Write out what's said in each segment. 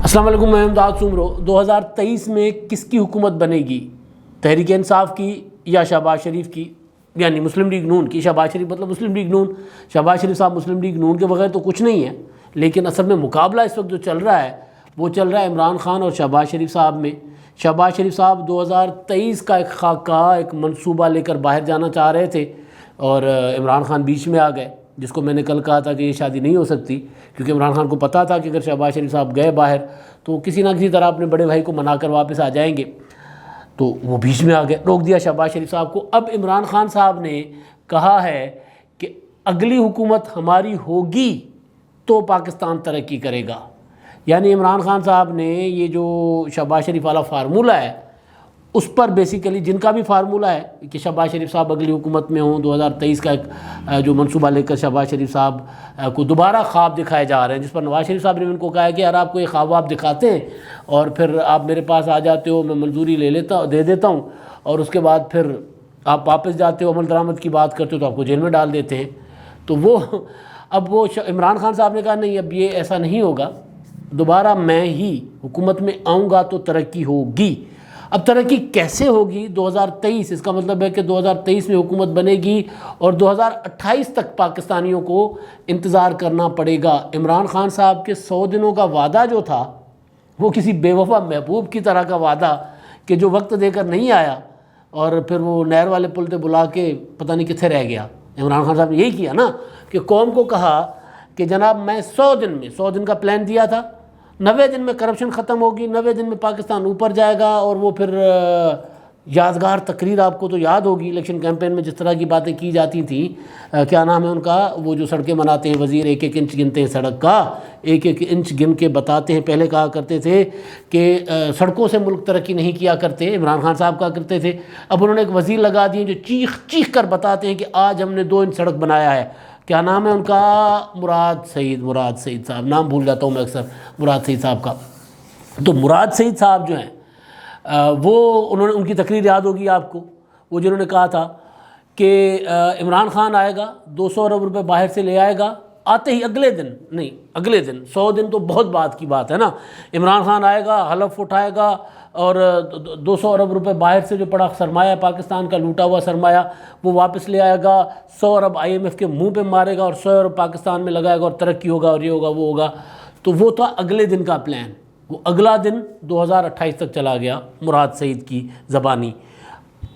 السلام علیکم، میں امداد سومرو۔ 2023 میں کس کی حکومت بنے گی؟ تحریک انصاف کی یا شہباز شریف کی؟ یعنی مسلم لیگ نون کی۔ شہباز شریف مطلب مسلم لیگ نون، شہباز شریف صاحب مسلم لیگ نون کے بغیر تو کچھ نہیں ہے۔ لیکن اصل میں مقابلہ اس وقت جو چل رہا ہے وہ چل رہا ہے عمران خان اور شہباز شریف صاحب میں۔ شہباز شریف صاحب 2023 کا ایک خاکہ، ایک منصوبہ لے کر باہر جانا چاہ رہے تھے اور عمران خان بیچ میں آ گئے، جس کو میں نے کل کہا تھا کہ یہ شادی نہیں ہو سکتی، کیونکہ عمران خان کو پتہ تھا کہ اگر شہباز شریف صاحب گئے باہر تو کسی نہ کسی طرح اپنے بڑے بھائی کو منا کر واپس آ جائیں گے، تو وہ بیچ میں آ گئے، روک دیا شہباز شریف صاحب کو۔ اب عمران خان صاحب نے کہا ہے کہ اگلی حکومت ہماری ہوگی تو پاکستان ترقی کرے گا۔ یعنی عمران خان صاحب نے یہ جو شہباز شریف والا فارمولہ ہے اس پر بیسیکلی، جن کا بھی فارمولہ ہے کہ شہباز شریف صاحب اگلی حکومت میں ہوں، 2023 کا ایک جو منصوبہ لے کر شہباز شریف صاحب کو دوبارہ خواب دکھائے جا رہے ہیں، جس پر نواز شریف صاحب نے ان کو کہا ہے کہ یار آپ کو یہ خواب آپ دکھاتے ہیں اور پھر آپ میرے پاس آ جاتے ہو، میں منظوری دے دیتا ہوں، اور اس کے بعد پھر آپ واپس جاتے ہو، عمل درآمد کی بات کرتے ہو تو آپ کو جیل میں ڈال دیتے ہیں۔ تو وہ عمران خان صاحب نے کہا نہیں، اب یہ ایسا نہیں ہوگا، دوبارہ میں ہی حکومت میں آؤں گا تو ترقی ہوگی۔ اب ترقی کیسے ہوگی؟ 2023، اس کا مطلب ہے کہ 2023 میں حکومت بنے گی اور 2028 تک پاکستانیوں کو انتظار کرنا پڑے گا۔ عمران خان صاحب کے 100 دنوں کا وعدہ جو تھا وہ کسی بے وفا محبوب کی طرح کا وعدہ کہ جو وقت دے کر نہیں آیا اور پھر وہ نہر والے پل پہ بلا کے پتہ نہیں کتنے رہ گیا۔ عمران خان صاحب نے یہی کیا نا کہ قوم کو کہا کہ جناب میں 100 دن کا پلان دیا تھا، 90 دن میں کرپشن ختم ہوگی، 90 دن میں پاکستان اوپر جائے گا، اور وہ پھر یادگار تقریر آپ کو تو یاد ہوگی الیکشن کیمپین میں جس طرح کی باتیں کی جاتی تھیں، کیا نام ہے ان کا، وہ جو سڑکیں بناتے ہیں وزیر، ایک ایک انچ گنتے ہیں سڑک کا، ایک ایک انچ گن کے بتاتے ہیں۔ پہلے کہا کرتے تھے کہ سڑکوں سے ملک ترقی نہیں کیا کرتے، عمران خان صاحب کہا کرتے تھے، اب انہوں نے ایک وزیر لگا دیے جو چیخ چیخ کر بتاتے ہیں کہ آج ہم نے 2 انچ سڑک بنایا ہے۔ کیا نام ہے ان کا؟ مراد سعید صاحب، نام بھول جاتا ہوں میں اکثر مراد سعید صاحب کا۔ تو مراد سعید صاحب جو ہیں وہ ان کی تقریر یاد ہوگی آپ کو، وہ جنہوں نے کہا تھا کہ عمران خان آئے گا، 200 ارب روپے باہر سے لے آئے گا، آتے ہی اگلے دن 100 دن تو بہت بات کی بات ہے نا، عمران خان آئے گا، حلف اٹھائے گا اور 200 ارب روپے باہر سے جو پڑا سرمایہ پاکستان کا لوٹا ہوا سرمایہ وہ واپس لے آئے گا، 100 ارب IMF کے منہ پہ مارے گا اور 100 ارب پاکستان میں لگائے گا اور ترقی ہوگا اور یہ ہوگا وہ ہوگا۔ تو وہ تھا اگلے دن کا پلان، وہ اگلا دن 2028 تک چلا گیا مراد سعید کی زبانی،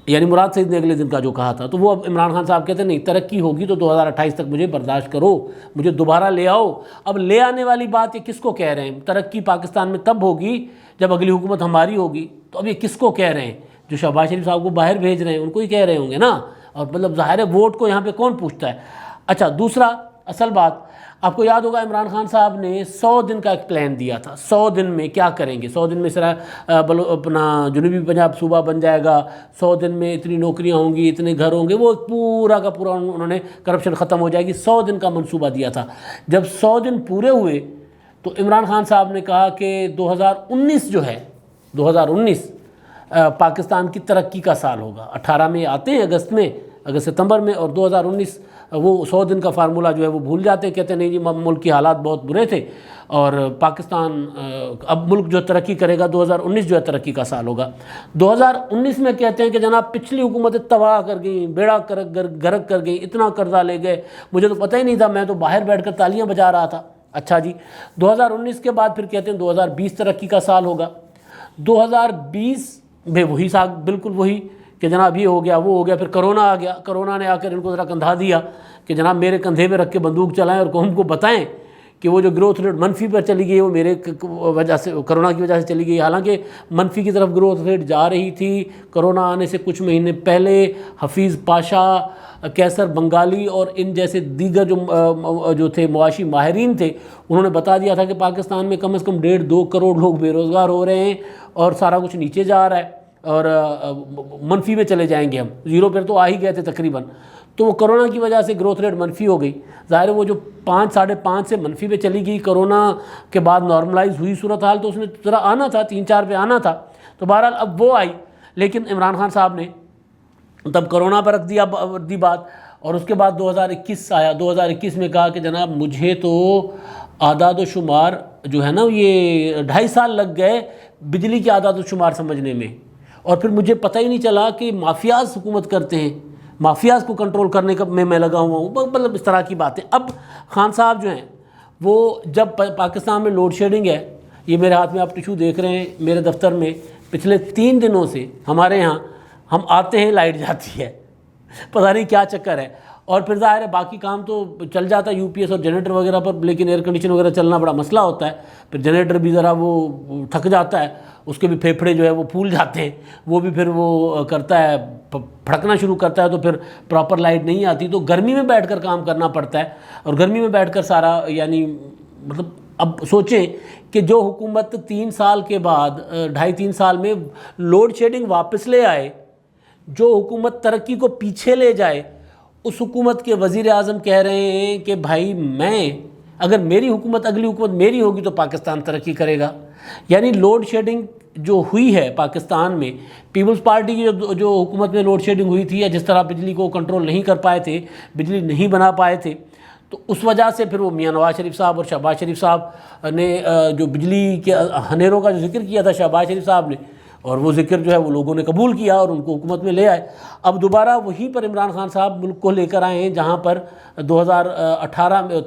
یعنی مراد سعید نے اگلے دن کا جو کہا تھا۔ تو وہ اب عمران خان صاحب کہتے ہیں نہیں، ترقی ہوگی تو 2028 تک مجھے برداشت کرو، مجھے دوبارہ لے آؤ۔ اب لے آنے والی بات یہ کس کو کہہ رہے ہیں؟ ترقی پاکستان میں تب ہوگی جب اگلی حکومت ہماری ہوگی۔ تو اب یہ کس کو کہہ رہے ہیں؟ جو شہباز شریف صاحب کو باہر بھیج رہے ہیں ان کو ہی کہہ رہے ہوں گے نا، اور مطلب ظاہر ہے ووٹ کو یہاں پہ کون پوچھتا ہے۔ اچھا، دوسرا اصل بات آپ کو یاد ہوگا، عمران خان صاحب نے 100 دن کا ایک پلان دیا تھا، 100 دن میں کیا کریں گے، 100 دن میں اپنا جنوبی پنجاب صوبہ بن جائے گا، 100 دن میں اتنی نوکریاں ہوں گی، اتنے گھر ہوں گے، وہ پورا کا پورا انہوں نے کرپشن ختم ہو جائے گی، 100 دن کا منصوبہ دیا تھا۔ جب 100 دن پورے ہوئے تو عمران خان صاحب نے کہا کہ 2019 جو ہے، 2019 پاکستان کی ترقی کا سال ہوگا۔ 18 میں آتے ہیں اگست ستمبر میں، اور 2019 وہ 100 دن کا فارمولہ جو ہے وہ بھول جاتے ہیں، کہتے ہیں نہیں جی ملک کی حالات بہت برے تھے اور پاکستان اب ملک جو ترقی کرے گا 2019 جو ہے ترقی کا سال ہوگا۔ 2019 میں کہتے ہیں کہ جناب پچھلی حکومتیں تباہ کر گئیں، بیڑا غرق کر گئیں، اتنا قرضہ لے گئے، مجھے تو پتہ ہی نہیں تھا، میں تو باہر بیٹھ کر تالیاں بجا رہا تھا۔ اچھا جی، 2019 کے بعد پھر کہتے ہیں 2020 ترقی کا سال ہوگا۔ 2020 میں وہی بالکل وہی کہ جناب یہ ہو گیا وہ ہو گیا، پھر کرونا آ گیا، کرونا نے آ کر ان کو ذرا کندھا دیا کہ جناب میرے کندھے پہ رکھ کے بندوق چلائیں اور قوم کو بتائیں کہ وہ جو گروتھ ریٹ منفی پر چلی گئی وہ میرے وجہ سے، کرونا کی وجہ سے چلی گئی۔ حالانکہ منفی کی طرف گروتھ ریٹ جا رہی تھی۔ کرونا آنے سے کچھ مہینے پہلے حفیظ پاشا، کیسر بنگالی اور ان جیسے دیگر جو تھے معاشی ماہرین تھے، انہوں نے بتا دیا تھا کہ پاکستان میں کم از کم 1.5-2 کروڑ لوگ بے روزگار ہو رہے ہیں اور سارا کچھ نیچے جا رہا ہے اور منفی میں چلے جائیں گے، ہم زیرو پر تو آ ہی گئے تھے تقریباً۔ تو وہ کرونا کی وجہ سے گروتھ ریٹ منفی ہو گئی، ظاہر ہے وہ جو 5-5.5 سے منفی پہ چلی گئی، کرونا کے بعد نارملائز ہوئی صورتحال، تو اس نے ذرا آنا تھا، 3-4 پہ آنا تھا، تو بہرحال اب وہ آئی۔ لیکن عمران خان صاحب نے تب کرونا پر رکھ دی بات، اور اس کے بعد 2021 آیا۔ 2021 میں کہا کہ جناب مجھے تو اعداد و شمار جو ہے نا یہ 2.5 سال لگ گئے بجلی کی اعداد و شمار سمجھنے میں، اور پھر مجھے پتہ ہی نہیں چلا کہ مافیاز حکومت کرتے ہیں، مافیاز کو کنٹرول کرنے کا میں لگا ہوا ہوں، مطلب اس طرح کی باتیں۔ اب خان صاحب جو ہیں وہ جب پاکستان میں لوڈ شیڈنگ ہے، یہ میرے ہاتھ میں آپ ٹیشو دیکھ رہے ہیں، میرے دفتر میں پچھلے 3 دنوں سے ہمارے یہاں ہم آتے ہیں لائٹ جاتی ہے، پتہ نہیں کیا چکر ہے، اور پھر ظاہر ہے باقی کام تو چل جاتا ہے UPS اور جنریٹر وغیرہ پر، لیکن ایئر کنڈیشن وغیرہ چلنا بڑا مسئلہ ہوتا ہے، پھر جنریٹر بھی ذرا وہ تھک جاتا ہے، اس کے بھی پھیپھڑے جو ہے وہ پھول جاتے ہیں، وہ بھی پھر وہ کرتا ہے پھڑکنا شروع کرتا ہے، تو پھر پراپر لائٹ نہیں آتی، تو گرمی میں بیٹھ کر کام کرنا پڑتا ہے، اور گرمی میں بیٹھ کر سارا یعنی مطلب اب سوچیں کہ جو حکومت 3 سال کے بعد 2.5-3 سال میں لوڈ شیڈنگ واپس لے آئے، جو حکومت ترقی کو پیچھے لے جائے، اس حکومت کے وزیر اعظم کہہ رہے ہیں کہ بھائی اگر میری حکومت اگلی حکومت میری ہوگی تو پاکستان ترقی کرے گا۔ یعنی لوڈ شیڈنگ جو ہوئی ہے پاکستان میں، پیپلز پارٹی کی جو حکومت میں لوڈ شیڈنگ ہوئی تھی، یا جس طرح بجلی کو کنٹرول نہیں کر پائے تھے، بجلی نہیں بنا پائے تھے، تو اس وجہ سے پھر وہ میاں نواز شریف صاحب اور شہباز شریف صاحب نے جو بجلی کے ہنیروں کا جو ذکر کیا تھا شہباز شریف صاحب نے، اور وہ ذکر جو ہے وہ لوگوں نے قبول کیا اور ان کو حکومت میں لے آئے۔ اب دوبارہ وہیں پر عمران خان صاحب ملک کو لے کر آئے ہیں جہاں پر 2018 میں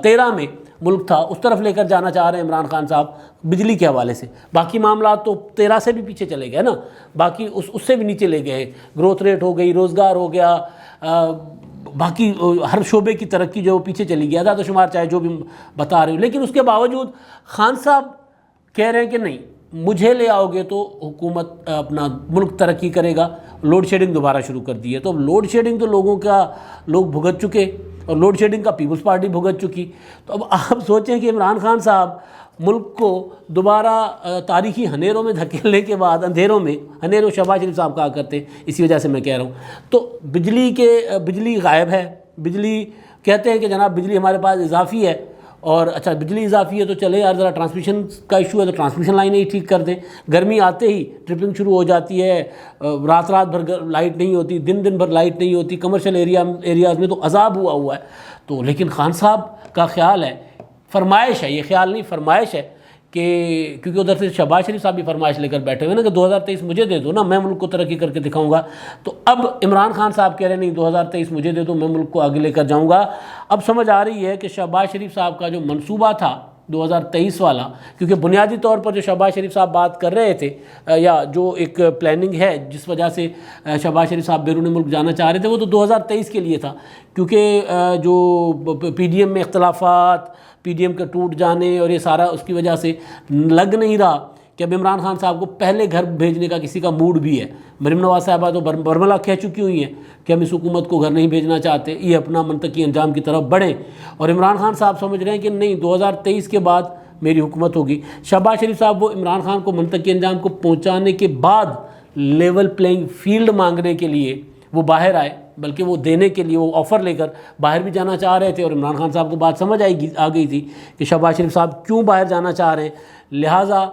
13 میں ملک تھا، اس طرف لے کر جانا چاہ رہے ہیں عمران خان صاحب بجلی کے حوالے سے۔ باقی معاملات تو 13 سے بھی پیچھے چلے گئے نا، باقی اس سے بھی نیچے لے گئے ہیں، گروتھ ریٹ ہو گئی، روزگار ہو گیا، باقی ہر شعبے کی ترقی جو پیچھے چلی گئی، اعداد و شمار چاہے جو بھی بتا رہے ہو، لیکن اس کے باوجود خان صاحب کہہ رہے ہیں کہ نہیں، مجھے لے آؤ گے تو حکومت اپنا ملک ترقی کرے گا۔ لوڈ شیڈنگ دوبارہ شروع کر دی ہے، تو اب لوڈ شیڈنگ تو لوگ بھگت چکے، اور لوڈ شیڈنگ کا پیپلز پارٹی بھگت چکی۔ تو اب آپ سوچیں کہ عمران خان صاحب ملک کو دوبارہ تاریخی ہنیروں میں دھکیلنے کے بعد، ہنیروں شہباز شریف صاحب کہا کرتے، اسی وجہ سے میں کہہ رہا ہوں، تو بجلی غائب ہے، بجلی کہتے ہیں کہ جناب بجلی ہمارے پاس اضافی ہے، اور اچھا بجلی اضافی ہے تو چلے یار ذرا ٹرانسمیشن کا ایشو ہے تو ٹرانسمیشن لائنیں ہی ٹھیک کر دیں، گرمی آتے ہی ٹرپنگ شروع ہو جاتی ہے، رات بھر لائٹ نہیں ہوتی، دن بھر لائٹ نہیں ہوتی، کمرشل ایریاز میں تو عذاب ہوا ہے۔ تو لیکن خان صاحب کا خیال ہے، فرمائش ہے، یہ خیال نہیں فرمائش ہے کہ کیونکہ ادھر سے شہباز شریف صاحب بھی فرمائش لے کر بیٹھے ہوئے نا کہ 2023 مجھے دے دو نا، میں ملک کو ترقی کر کے دکھاؤں گا۔ تو اب عمران خان صاحب کہہ رہے ہیں نہیں 2023 مجھے دے دو، میں ملک کو آگے لے کر جاؤں گا۔ اب سمجھ آ رہی ہے کہ شہباز شریف صاحب کا جو منصوبہ تھا 2023 والا، کیونکہ بنیادی طور پر جو شہباز شریف صاحب بات کر رہے تھے، یا جو ایک پلاننگ ہے جس وجہ سے شہباز شریف صاحب بیرون ملک جانا چاہ رہے تھے، وہ تو 2023 کے لیے تھا، کیونکہ جو PDM میں اختلافات، PDM کے ٹوٹ جانے اور یہ سارا اس کی وجہ سے لگ نہیں رہا کہ اب عمران خان صاحب کو پہلے گھر بھیجنے کا کسی کا موڈ بھی ہے۔ مریم نواز صاحبہ تو برملا کہہ چکی ہوئی ہیں کہ ہم اس حکومت کو گھر نہیں بھیجنا چاہتے، یہ اپنا منطقی انجام کی طرف بڑھیں، اور عمران خان صاحب سمجھ رہے ہیں کہ نہیں 2023 کے بعد میری حکومت ہوگی۔ شہباز شریف صاحب وہ عمران خان کو منطقی انجام کو پہنچانے کے بعد لیول پلینگ فیلڈ مانگنے کے لیے وہ باہر آئے، بلکہ وہ دینے کے لیے وہ آفر لے کر باہر بھی جانا چاہ رہے تھے، اور عمران خان صاحب کو بات سمجھ آ گئی تھی کہ شہباز شریف صاحب کیوں باہر جانا چاہ رہے ہیں، لہٰذا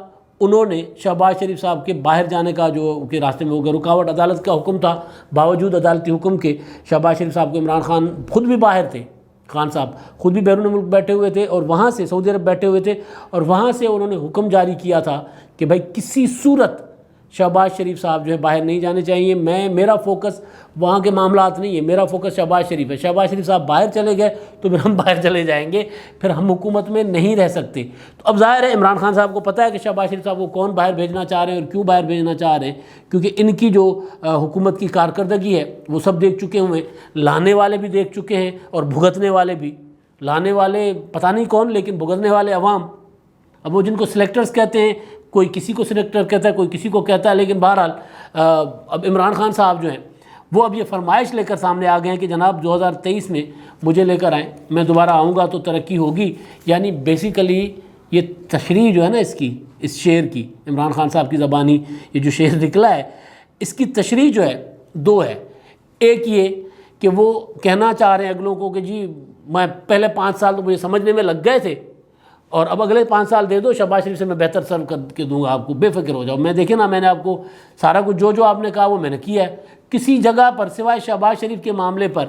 انہوں نے شہباز شریف صاحب کے باہر جانے کا جو کے راستے میں ہوگا رکاوٹ، عدالت کا حکم تھا، باوجود عدالتی حکم کے شہباز شریف صاحب کو عمران خان خود بھی باہر تھے، خان صاحب خود بھی بیرون ملک بیٹھے ہوئے تھے، اور وہاں سے سعودی عرب بیٹھے ہوئے تھے، اور وہاں سے انہوں نے حکم جاری کیا تھا کہ بھائی کسی صورت شہباز شریف صاحب جو ہے باہر نہیں جانے چاہیے، میرا فوکس وہاں کے معاملات نہیں ہے، میرا فوکس شہباز شریف ہے، شہباز شریف صاحب باہر چلے گئے تو پھر ہم باہر چلے جائیں گے، پھر ہم حکومت میں نہیں رہ سکتے۔ تو اب ظاہر ہے عمران خان صاحب کو پتہ ہے کہ شہباز شریف صاحب کو کون باہر بھیجنا چاہ رہے ہیں اور کیوں باہر بھیجنا چاہ رہے ہیں، کیونکہ ان کی جو حکومت کی کارکردگی ہے وہ سب دیکھ چکے ہوئے ہیں، لانے والے بھی دیکھ چکے ہیں اور بھگتنے والے بھی، لانے والے پتہ نہیں کون لیکن بھگتنے والے عوام، اب وہ جن کو سلیکٹرز کہتے ہیں، کوئی کسی کو سلیکٹر کہتا ہے، کوئی کسی کو کہتا ہے، لیکن بہرحال اب عمران خان صاحب جو ہیں وہ اب یہ فرمائش لے کر سامنے آ گئے ہیں کہ جناب 2023 میں مجھے لے کر آئیں، میں دوبارہ آؤں گا تو ترقی ہوگی۔ یعنی بیسیکلی یہ تشریح جو ہے نا اس شعر کی، عمران خان صاحب کی زبانی یہ جو شعر نکلا ہے، اس کی تشریح جو ہے 2 ہے۔ ایک یہ کہ وہ کہنا چاہ رہے ہیں اگلوں کو کہ جی میں پہلے 5 سال تو مجھے سمجھنے میں لگ گئے تھے، اور اب اگلے 5 سال دے دو، شہباز شریف سے میں بہتر سرو کر کے دوں گا آپ کو، بے فکر ہو جاؤ۔ میں دیکھیں نا، میں نے آپ کو سارا کچھ جو آپ نے کہا وہ میں نے کیا ہے، کسی جگہ پر سوائے شہباز شریف کے معاملے پر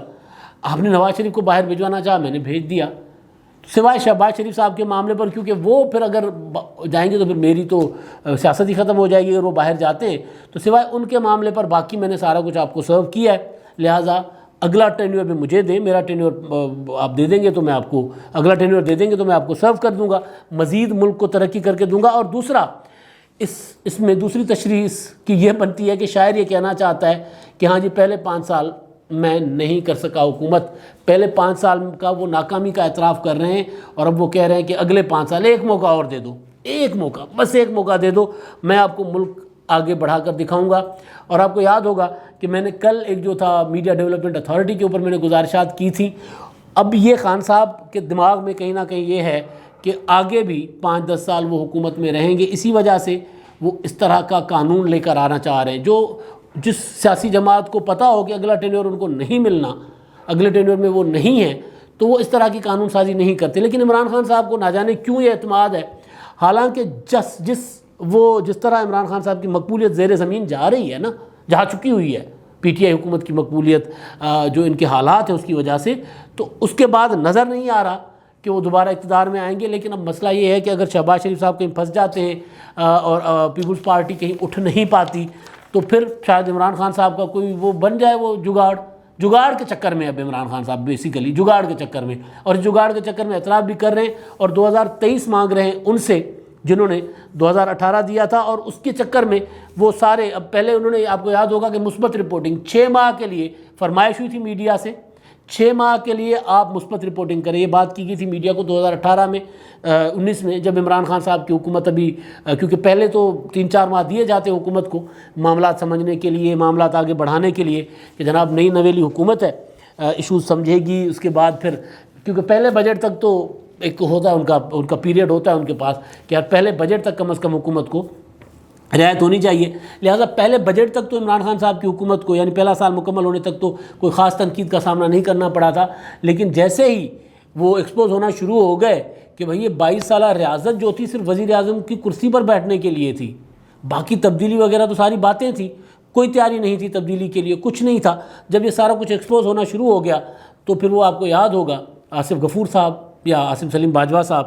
آپ نے نواز شریف کو باہر بھیجوانا چاہا، میں نے بھیج دیا۔ سوائے شہباز شریف صاحب کے معاملے پر، کیونکہ وہ پھر اگر جائیں گے تو پھر میری تو سیاست ہی ختم ہو جائے گی اگر وہ باہر جاتے ہیں، تو سوائے ان کے معاملے پر باقی میں نے سارا کچھ آپ کو سرو کیا ہے، لہٰذا اگلا ٹینیور بھی مجھے دیں، میرا ٹینیور آپ دے دیں گے تو میں آپ کو اگلا ٹینیور دے دیں گے تو میں آپ کو سرو کر دوں گا، مزید ملک کو ترقی کر کے دوں گا۔ اور دوسرا اس میں دوسری تشریح کی یہ بنتی ہے کہ شاعر یہ کہنا چاہتا ہے کہ ہاں جی پہلے 5 سال میں نہیں کر سکا حکومت، پہلے 5 سال کا وہ ناکامی کا اعتراف کر رہے ہیں، اور اب وہ کہہ رہے ہیں کہ اگلے 5 سال ایک موقع اور دے دو، ایک موقع، بس ایک موقع دے دو، میں آپ کو ملک آگے بڑھا کر دکھاؤں گا۔ اور آپ کو یاد ہوگا کہ میں نے کل ایک جو تھا میڈیا ڈیولپمنٹ اتھارٹی کے اوپر میں نے گزارشات کی تھی، اب یہ خان صاحب کے دماغ میں کہیں نہ کہیں یہ ہے کہ آگے بھی 5-10 سال وہ حکومت میں رہیں گے، اسی وجہ سے وہ اس طرح کا قانون لے کر آنا چاہ رہے ہیں، جس سیاسی جماعت کو پتہ ہو کہ اگلا ٹینیور ان کو نہیں ملنا، اگلے ٹینیور میں وہ نہیں ہیں، تو وہ اس طرح کی قانون سازی نہیں کرتے۔ لیکن عمران خان صاحب کو نہ جانے کیوں یہ اعتماد ہے، حالانکہ جس طرح عمران خان صاحب کی مقبولیت زیر زمین جا رہی ہے نا، جا چکی ہوئی ہے پی ٹی آئی حکومت کی مقبولیت، جو ان کے حالات ہیں اس کی وجہ سے، تو اس کے بعد نظر نہیں آ رہا کہ وہ دوبارہ اقتدار میں آئیں گے۔ لیکن اب مسئلہ یہ ہے کہ اگر شہباز شریف صاحب کہیں پھنس جاتے ہیں اور پیپلز پارٹی کہیں اٹھ نہیں پاتی، تو پھر شاید عمران خان صاحب کا کوئی وہ بن جائے، وہ جگاڑ کے چکر میں اب عمران خان صاحب بیسیکلی جگاڑ کے چکر میں، اور جگاڑ کے چکر میں اعتراف بھی کر رہے ہیں اور 2023 مانگ رہے ہیں ان سے جنہوں نے 2018 دیا تھا، اور اس کے چکر میں وہ سارے اب پہلے انہوں نے، آپ کو یاد ہوگا کہ مثبت رپورٹنگ 6 ماہ کے لیے فرمائش ہوئی تھی میڈیا سے، 6 ماہ کے لیے آپ مثبت رپورٹنگ کریں، یہ بات کی گئی تھی میڈیا کو 2018 میں 19 میں، جب عمران خان صاحب کی حکومت ابھی، کیونکہ پہلے تو 3-4 ماہ دیے جاتے حکومت کو معاملات سمجھنے کے لیے، معاملات آگے بڑھانے کے لیے، کہ جناب نئی نویلی حکومت ہے، ایشوز سمجھے گی، اس کے بعد پھر کیونکہ پہلے بجٹ تک تو ایک ہوتا ہے ان کا پیریڈ ہوتا ہے ان کے پاس کہ یار پہلے بجٹ تک کم از کم حکومت کو رعایت ہونی چاہیے، لہٰذا پہلے بجٹ تک تو عمران خان صاحب کی حکومت کو، یعنی پہلا سال مکمل ہونے تک تو کوئی خاص تنقید کا سامنا نہیں کرنا پڑا تھا۔ لیکن جیسے ہی وہ ایکسپوز ہونا شروع ہو گئے کہ بھئی یہ 22 سالہ ریاست جو تھی صرف وزیر اعظم کی کرسی پر بیٹھنے کے لیے تھی، باقی تبدیلی وغیرہ تو ساری باتیں تھیں، کوئی تیاری نہیں تھی تبدیلی کے لیے، کچھ نہیں تھا۔ جب یہ سارا کچھ ایکسپوز ہونا شروع ہو گیا تو پھر وہ آپ کو یاد ہوگا آصف غفور صاحب یا آصف سلیم باجوہ صاحب،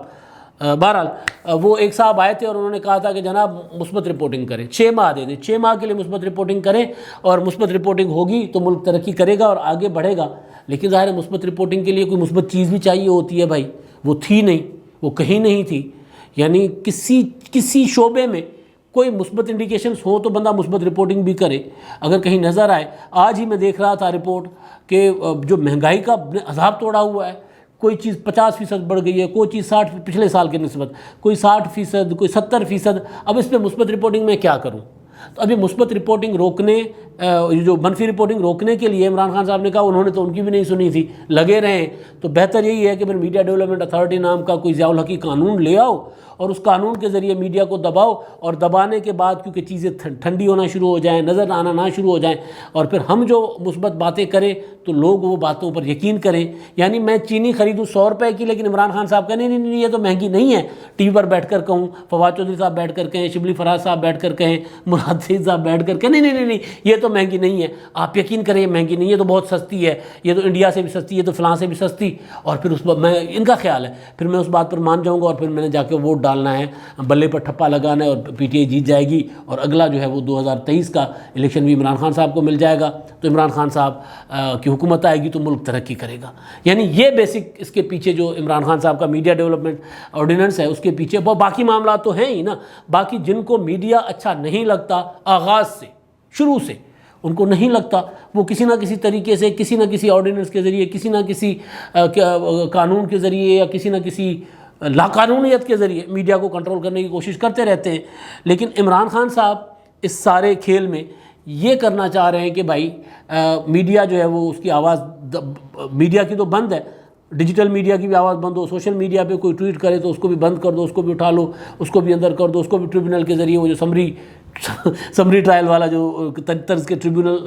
بہرحال وہ ایک صاحب آئے تھے اور انہوں نے کہا تھا کہ جناب مثبت رپورٹنگ کریں، 6 ماہ دے دیں، 6 ماہ کے لیے مثبت رپورٹنگ کریں، اور مثبت رپورٹنگ ہوگی تو ملک ترقی کرے گا اور آگے بڑھے گا۔ لیکن ظاہر ہے مثبت رپورٹنگ کے لیے کوئی مثبت چیز بھی چاہیے ہوتی ہے بھائی، وہ تھی نہیں، وہ کہیں نہیں تھی، یعنی کسی شعبے میں کوئی مثبت انڈیکیشنز ہو تو بندہ مثبت رپورٹنگ بھی کرے۔ اگر کہیں نظر آئے، آج ہی میں دیکھ رہا تھا رپورٹ کہ جو مہنگائی کا عذاب توڑا ہوا ہے، کوئی چیز 50% بڑھ گئی ہے، کوئی چیز 60 پچھلے سال کے نسبت، کوئی 60%، کوئی 70%، اب اس پہ مثبت رپورٹنگ میں کیا کروں؟ تو ابھی مثبت رپورٹنگ روکنے، جو منفی رپورٹنگ روکنے کے لیے عمران خان صاحب نے کہا، انہوں نے تو ان کی بھی نہیں سنی تھی، لگے رہیں۔ تو بہتر یہی ہے کہ پھر میڈیا ڈیولپمنٹ اتھارٹی نام کا کوئی ضیاء الحق قانون لے آؤ اور اس قانون کے ذریعے میڈیا کو دباؤ، اور دبانے کے بعد کیونکہ چیزیں ٹھنڈی ہونا شروع ہو جائیں، نظر آنا نہ شروع ہو جائیں، اور پھر ہم جو مثبت باتیں کریں تو لوگ وہ باتوں پر یقین کریں۔ یعنی میں چینی خریدوں 100 روپے کی، لیکن عمران خان صاحب کہیں نہیں یہ تو مہنگی نہیں ہے، ٹی وی پر بیٹھ کر کہوں، فواد چودھری صاحب بیٹھ کر کہیں، شبلی فراز صاحب بیٹھ کر کہیں، مراد سعید صاحب بیٹھ کر کہیں نہیں یہ تو مہنگی نہیں ہے، آپ یقین کریں یہ مہنگی نہیں ہے، تو بہت سستی ہے، یہ تو انڈیا سے بھی سستی ہے، تو فلاں سے بھی سستی، اور پھر اس میں ان کا خیال ہے، پھر میں اس بات پر مان جاؤں گا، اور پھر میں نے جا کے ووٹ ڈالنا ہے، بلے پر ٹھپا لگانا ہے، اور پی ٹی آئی جیت جائے گی، اور اگلا جو ہے وہ 2023 کا الیکشن بھی عمران خان صاحب کو مل جائے گا، تو عمران خان صاحب کی حکومت آئے گی تو ملک ترقی کرے گا۔ یعنی یہ بیسک اس کے پیچھے جو عمران خان صاحب کا میڈیا ڈیولپمنٹ آرڈیننس ہے، اس کے پیچھے باقی معاملات تو ہیں ہی نا۔ باقی جن کو میڈیا اچھا نہیں لگتا آغاز سے، شروع سے ان کو نہیں لگتا، وہ کسی نہ کسی طریقے سے، کسی نہ کسی آرڈیننس کے ذریعے، کسی نہ کسی قانون کے ذریعے، یا کسی نہ کسی لاقانونیت کے ذریعے میڈیا کو کنٹرول کرنے کی کوشش کرتے رہتے ہیں۔ لیکن عمران خان صاحب اس سارے کھیل میں یہ کرنا چاہ رہے ہیں کہ بھائی میڈیا جو ہے وہ اس کی آواز، میڈیا کی تو بند ہے، ڈیجیٹل میڈیا کی بھی آواز بند ہو، سوشل میڈیا پہ کوئی ٹویٹ کرے تو اس کو بھی بند کر دو، اس کو بھی اٹھا لو، اس کو بھی اندر کر دو، اس کو بھی ٹریبونل کے ذریعے وہ جو سمری ٹرائل والا جو طرز کے ٹریبونل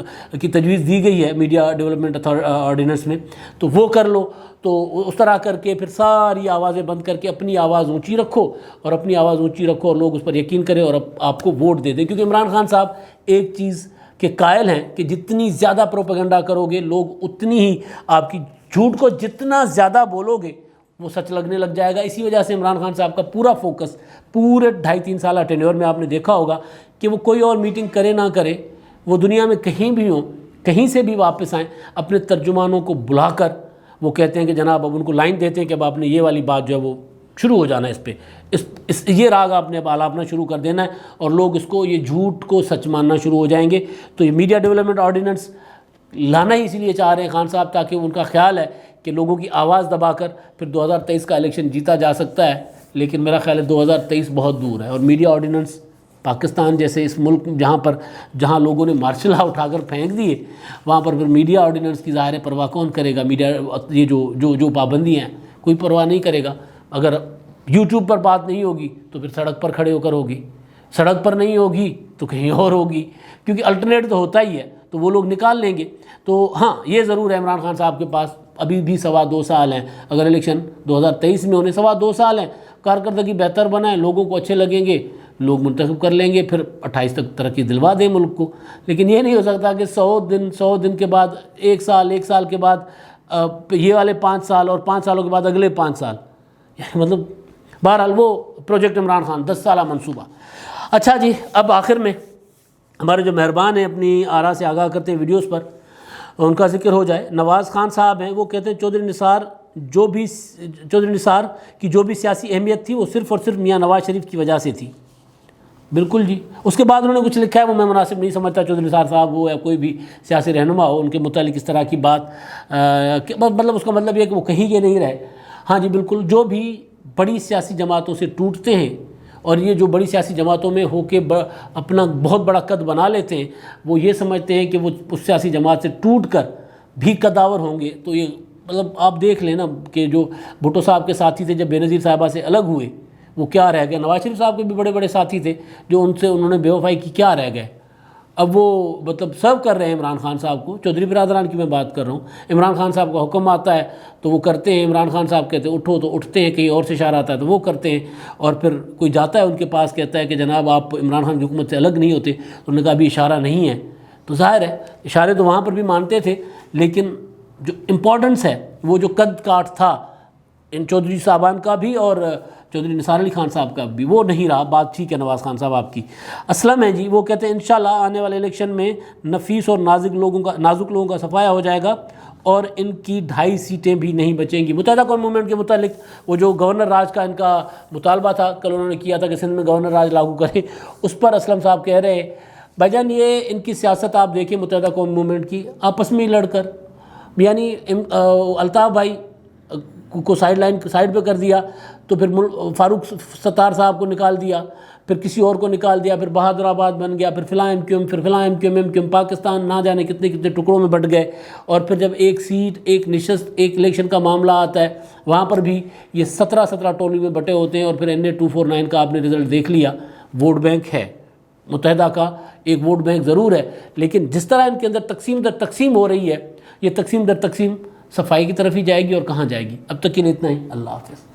کی تجویز دی گئی ہے میڈیا ڈیولپمنٹ آرڈیننس میں، تو وہ کر لو۔ تو اس طرح کر کے پھر ساری آوازیں بند کر کے اپنی آواز اونچی رکھو، اور اپنی آواز اونچی رکھو اور لوگ اس پر یقین کریں اور آپ کو ووٹ دے دیں۔ کیونکہ عمران خان صاحب ایک چیز کے قائل ہیں کہ جتنی زیادہ پروپیگنڈا کرو گے، لوگ اتنی ہی آپ کی، جھوٹ کو جتنا زیادہ بولو گے وہ سچ لگنے لگ جائے گا. اسی وجہ سے عمران خان صاحب کا پورا فوکس پورے 2.5-3 سالہ ٹینیور میں آپ نے دیکھا ہوگا کہ وہ کوئی اور میٹنگ کرے نہ کرے، وہ دنیا میں کہیں بھی ہوں، کہیں سے بھی واپس آئیں، اپنے ترجمانوں کو بلا کر وہ کہتے ہیں کہ جناب اب ان کو لائن دیتے ہیں کہ اب آپ نے یہ والی بات جو ہے وہ شروع ہو جانا ہے، اس پہ یہ راگ آپ نے اب آلاپنا شروع کر دینا ہے، اور لوگ اس کو، یہ جھوٹ کو سچ ماننا شروع ہو جائیں گے. تو یہ میڈیا ڈیولپمنٹ آرڈیننس لانا ہی اسی لیے چاہ رہے ہیں خان صاحب، تاکہ ان کا خیال ہے کہ لوگوں کی آواز دبا کر پھر 2023 کا الیکشن جیتا جا سکتا ہے. لیکن میرا خیال ہے 2023 بہت دور ہے. اور میڈیا آرڈیننس پاکستان جیسے اس ملک جہاں لوگوں نے مارشل لا اٹھا کر پھینک دیے، وہاں پر پھر میڈیا آرڈیننس کی ظاہر پرواہ کون کرے گا؟ میڈیا یہ جو پابندیاں ہیں کوئی پرواہ نہیں کرے گا. اگر یوٹیوب پر بات نہیں ہوگی تو پھر سڑک پر کھڑے ہو کر ہوگی، سڑک پر نہیں ہوگی تو کہیں اور ہوگی، کیونکہ الٹرنیٹ تو ہوتا ہی ہے، تو وہ لوگ نکال لیں گے. تو ہاں یہ ضرور ہے عمران خان صاحب کے پاس ابھی بھی 2.25 سال ہیں. اگر الیکشن 2023 میں ہونے 2.25 سال ہیں، کارکردگی بہتر بنائیں، لوگوں کو اچھے لگیں گے، لوگ منتخب کر لیں گے، پھر 28 تک ترقی دلوا دیں ملک کو. لیکن یہ نہیں ہو سکتا کہ 100 دن کے بعد 1 سال کے بعد یہ والے 5 سال، اور 5 سالوں کے بعد اگلے 5 سال، یعنی مطلب بہرحال وہ پروجیکٹ عمران خان 10 سالہ منصوبہ. اچھا جی، اب آخر میں ہمارے جو مہربان ہیں اپنی آراء سے آگاہ کرتے ہیں ویڈیوز پر، ان کا ذکر ہو جائے. نواز خان صاحب ہیں، وہ کہتے ہیں چودھری نثار کی جو بھی سیاسی اہمیت تھی وہ صرف اور صرف میاں نواز شریف کی وجہ سے تھی. بالکل جی. اس کے بعد انہوں نے کچھ لکھا ہے وہ میں مناسب نہیں سمجھتا. چودھری نثار صاحب ہو یا کوئی بھی سیاسی رہنما ہو، ان کے متعلق اس طرح کی بات مطلب اس کا مطلب یہ کہ وہ کہیں یہ نہیں رہے. ہاں جی بالکل، جو بھی بڑی سیاسی جماعتوں سے ٹوٹتے ہیں اور یہ جو بڑی سیاسی جماعتوں میں ہو کے اپنا بہت بڑا قد بنا لیتے ہیں، وہ یہ سمجھتے ہیں کہ وہ اس سیاسی جماعت سے ٹوٹ کر بھی قداور ہوں گے. تو یہ مطلب آپ دیکھ لیں نا کہ جو بھٹو صاحب کے ساتھی تھے جب بے نظیر صاحبہ سے الگ ہوئے، وہ کیا رہ گئے. نواز شریف صاحب کے بھی بڑے بڑے ساتھی تھے جو ان سے انہوں نے بے وفائی کی، کیا رہ گئے. اب وہ مطلب سرو کر رہے ہیں عمران خان صاحب کو. چودھری برادران کی میں بات کر رہا ہوں. عمران خان صاحب کا حکم آتا ہے تو وہ کرتے ہیں، عمران خان صاحب کہتے ہیں اٹھو تو اٹھتے ہیں، کہیں اور سے اشارہ آتا ہے تو وہ کرتے ہیں. اور پھر کوئی جاتا ہے ان کے پاس کہتا ہے کہ جناب آپ عمران خان کی حکومت سے الگ نہیں ہوتے، انہوں نے کہا ابھی اشارہ نہیں ہے. تو ظاہر ہے اشارے تو وہاں پر بھی مانتے تھے، لیکن جو امپورٹنس ہے، وہ جو قد کاٹ تھا ان چودھری صاحبان کا بھی اور چودھری نثار علی خان صاحب کا بھی، وہ نہیں رہا. بات ٹھیک ہے نواز خان صاحب آپ کی. اسلم ہے جی، وہ کہتے ہیں انشاءاللہ آنے والے الیکشن میں نفیس اور نازک لوگوں کا صفایا ہو جائے گا اور ان کی 2.5 سیٹیں بھی نہیں بچیں گی. متحدہ قوم موومنٹ کے متعلق وہ جو گورنر راج کا ان کا مطالبہ تھا، کل انہوں نے کیا تھا کہ سندھ میں گورنر راج لاگو کرے، اس پر اسلم صاحب کہہ رہے بھائی جان یہ ان کی سیاست آپ دیکھیں متحدہ قوم موومنٹ کی، آپس میں لڑ کر، یعنی الطاف بھائی کو سائڈ پہ کر دیا، تو پھر فاروق ستار صاحب کو نکال دیا، پھر کسی اور کو نکال دیا، پھر بہادر آباد بن گیا، پھر فلاں ایم کیو ایم، پاکستان نہ جانے کتنے ٹکڑوں میں بٹ گئے. اور پھر جب ایک سیٹ، ایک نشست، ایک الیکشن کا معاملہ آتا ہے، وہاں پر بھی یہ 17 ٹولی میں بٹے ہوتے ہیں. اور پھر NA 249 کا آپ نے رزلٹ دیکھ لیا. ووٹ بینک ہے متحدہ کا، ایک ووٹ بینک ضرور ہے، لیکن جس طرح ان کے اندر تقسیم در تقسیم ہو رہی ہے، یہ تقسیم در تقسیم صفائی کی طرف ہی جائے گی اور کہاں جائے گی. اب تک کے لیے اتنا ہی. اللہ حافظ.